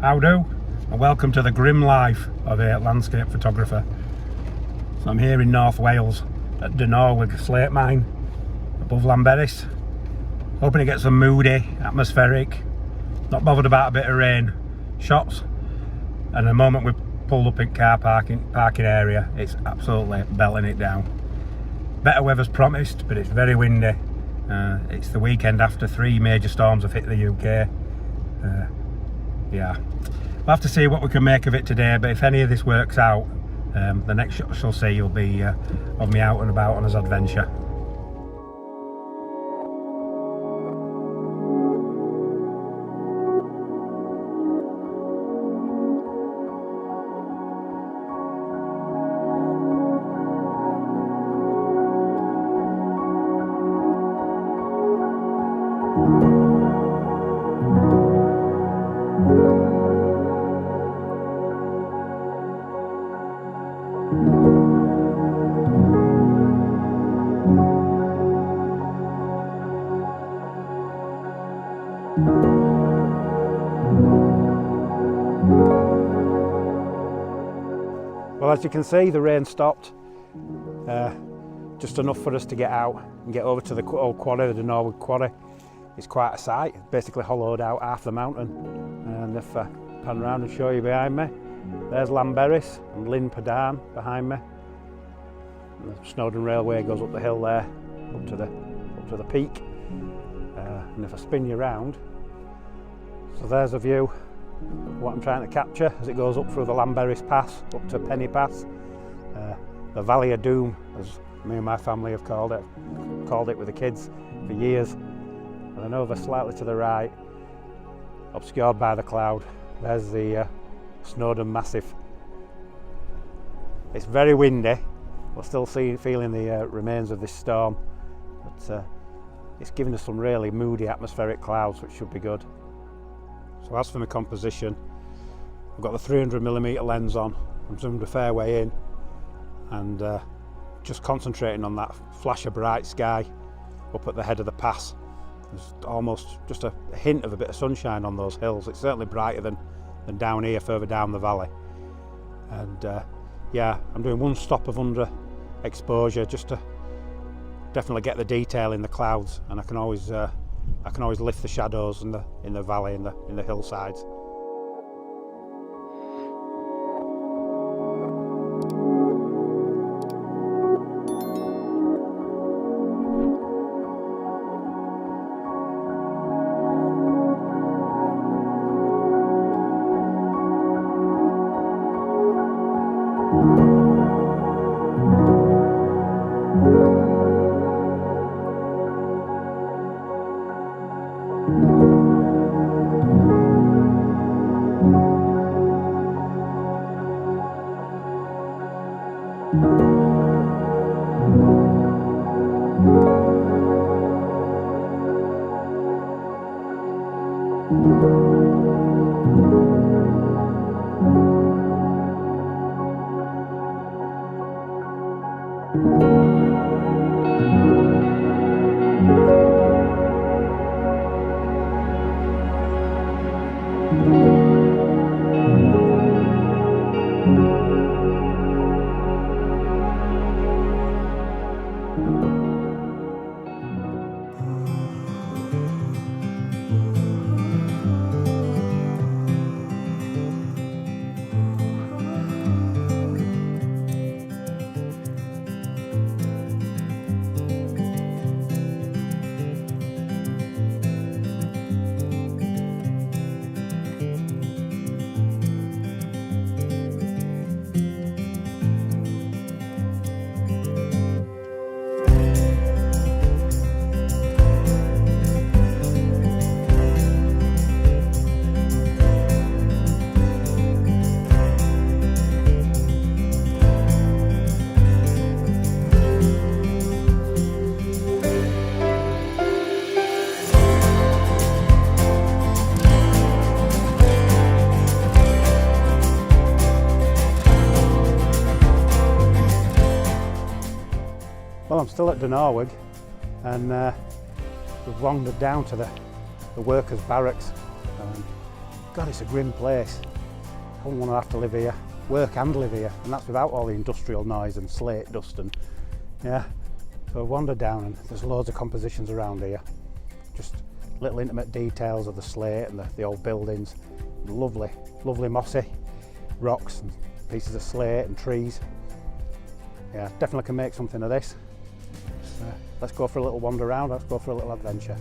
How do? And welcome to the grim life of a landscape photographer. So I'm here in North Wales at Norwig slate mine above Llanberis. Hoping to get some moody, atmospheric, not bothered about a bit of rain shots. And the moment we pulled up in car parking area, it's absolutely belting it down. Better weather's promised, but it's very windy. It's the weekend after 3 major storms have hit the UK. Yeah, we'll have to see what we can make of it today, but if any of this works out, the next shot you'll see will be of me out and about on his adventure. Well, as you can see, the rain stopped, just enough for us to get out and get over to the old quarry, the Norwig quarry. It's quite a sight, basically hollowed out half the mountain. And if I pan around and show you behind me, there's Llanberis and Lyn Padarn behind me. And the Snowdonia Railway goes up the hill there, up to the peak. And if I spin you around, so there's a view of what I'm trying to capture as it goes up through the Llanberis Pass, up to Penny Pass. The Valley of Doom, as me and my family have called it with the kids for years. And then over slightly to the right, obscured by the cloud, there's the Snowdon Massif. It's very windy. We're still feeling the remains of this storm, but it's giving us some really moody atmospheric clouds, which should be good. So as for my composition, I've got the 300mm lens on. I'm zoomed a fair way in and just concentrating on that flash of bright sky up at the head of the pass. There's almost just a hint of a bit of sunshine on those hills. It's certainly brighter than down here, further down the valley. And yeah, I'm doing one stop of under exposure just to definitely get the detail in the clouds, and I can always lift the shadows in the valley, in the hillsides. Well, I'm still at Norwig, and we've wandered down to the workers' barracks. God, it's a grim place. I wouldn't want to have to live here, work and live here, and that's without all the industrial noise and slate dust and yeah. So I wandered down and there's loads of compositions around here. Just little intimate details of the slate and the old buildings. Lovely, lovely mossy rocks and pieces of slate and trees. Yeah, definitely can make something of this. Let's go for a little wander around, let's go for a little adventure.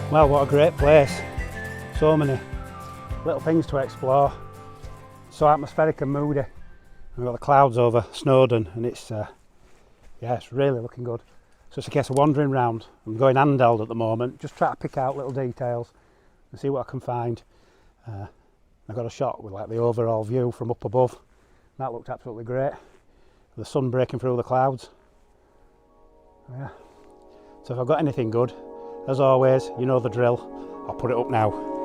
Well, what a great place. So many little things to explore. So atmospheric and moody. We've got the clouds over Snowdon and it's, yeah, it's really looking good. So it's a case of wandering around. I'm going handheld at the moment, just try to pick out little details and see what I can find. I got a shot with like the overall view from up above. That looked absolutely great. The sun breaking through the clouds. Yeah. So if I've got anything good, as always, you know the drill, I'll put it up now.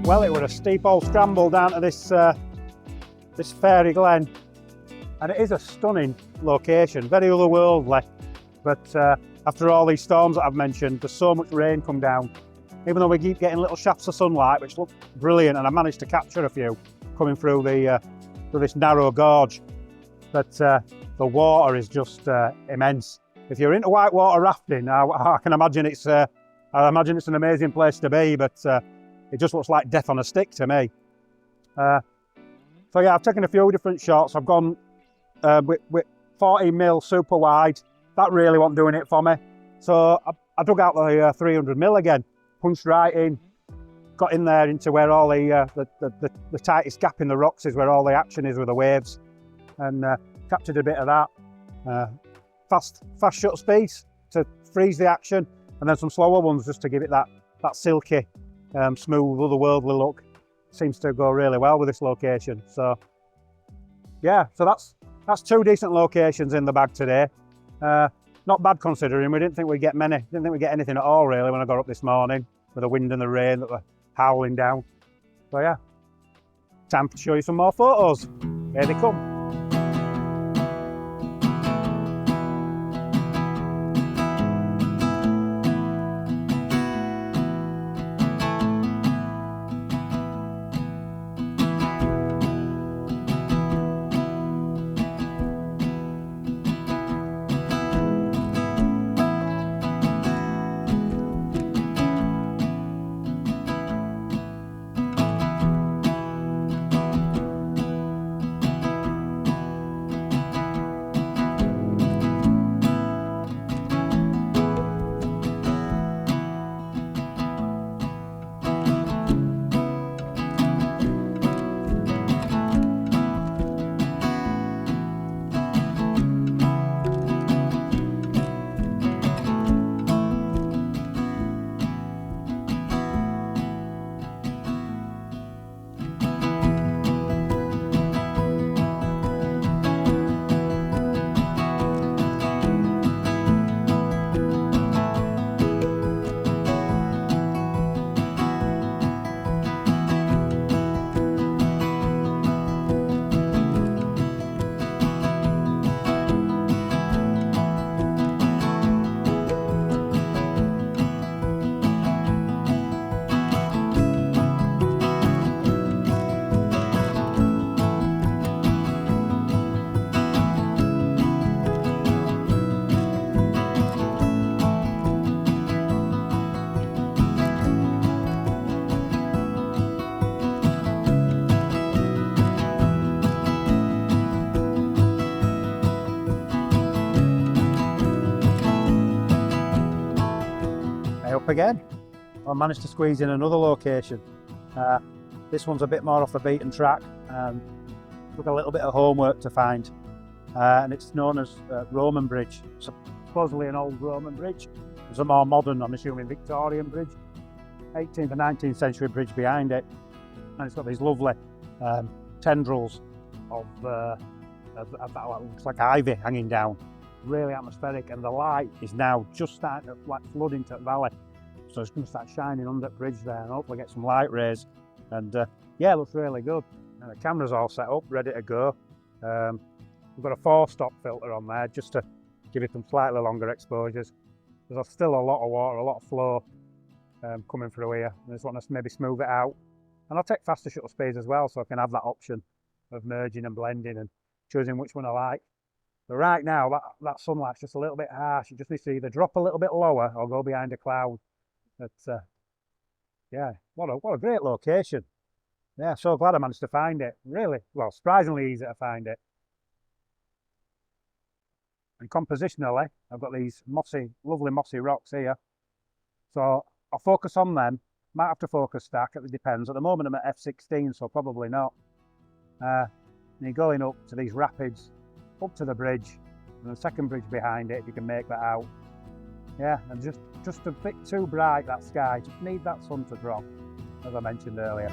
Well, it was a steep old scramble down to this fairy glen, and it is a stunning location, very otherworldly. But after all these storms that I've mentioned, there's so much rain come down. Even though we keep getting little shafts of sunlight, which look brilliant, and I managed to capture a few coming through through this narrow gorge. But the water is just immense. If you're into whitewater rafting, I can imagine it's an amazing place to be. But it just looks like death on a stick to me. So yeah, I've taken a few different shots. I've gone with 40mm super wide. That really wasn't doing it for me. So I dug out the 300mm again, punched right in, got in there into where all the tightest gap in the rocks is, where all the action is with the waves, and captured a bit of that. Fast shutter speeds to freeze the action, and then some slower ones just to give it that silky, smooth, otherworldly look. Seems to go really well with this location. So yeah, so that's two decent locations in the bag today. Not bad considering we didn't think we'd get many. Didn't think we'd get anything at all really when I got up this morning with the wind and the rain that were howling down. So yeah, time to show you some more photos. Here they come. up again. I managed to squeeze in another location. This one's a bit more off the beaten track. Took a little bit of homework to find, and it's known as Roman Bridge. Supposedly an old Roman bridge. There's a more modern, I'm assuming, Victorian bridge. 18th and 19th century bridge behind it, and it's got these lovely tendrils of that looks like ivy hanging down. Really atmospheric, and the light is now just starting to flood into the valley, so it's going to start shining under the bridge there and hopefully get some light rays. And yeah, it looks really good. And the camera's all set up, ready to go. We've got a 4-stop filter on there just to give it some slightly longer exposures. There's still a lot of water, a lot of flow coming through here. I just want to maybe smooth it out. And I'll take faster shutter speeds as well, so I can have that option of merging and blending and choosing which one I like. But right now, that sunlight's just a little bit harsh. You just need to either drop a little bit lower or go behind a cloud. But yeah, what a great location. Yeah, so glad I managed to find it. Really, well, surprisingly easy to find it. And compositionally, I've got these lovely mossy rocks here. So I'll focus on them. Might have to focus stack, it depends. At the moment I'm at f16, so probably not. And you're going up to these rapids, up to the bridge, and the second bridge behind it, if you can make that out. Yeah, and just a bit too bright, that sky. Just need that sun to drop, as I mentioned earlier.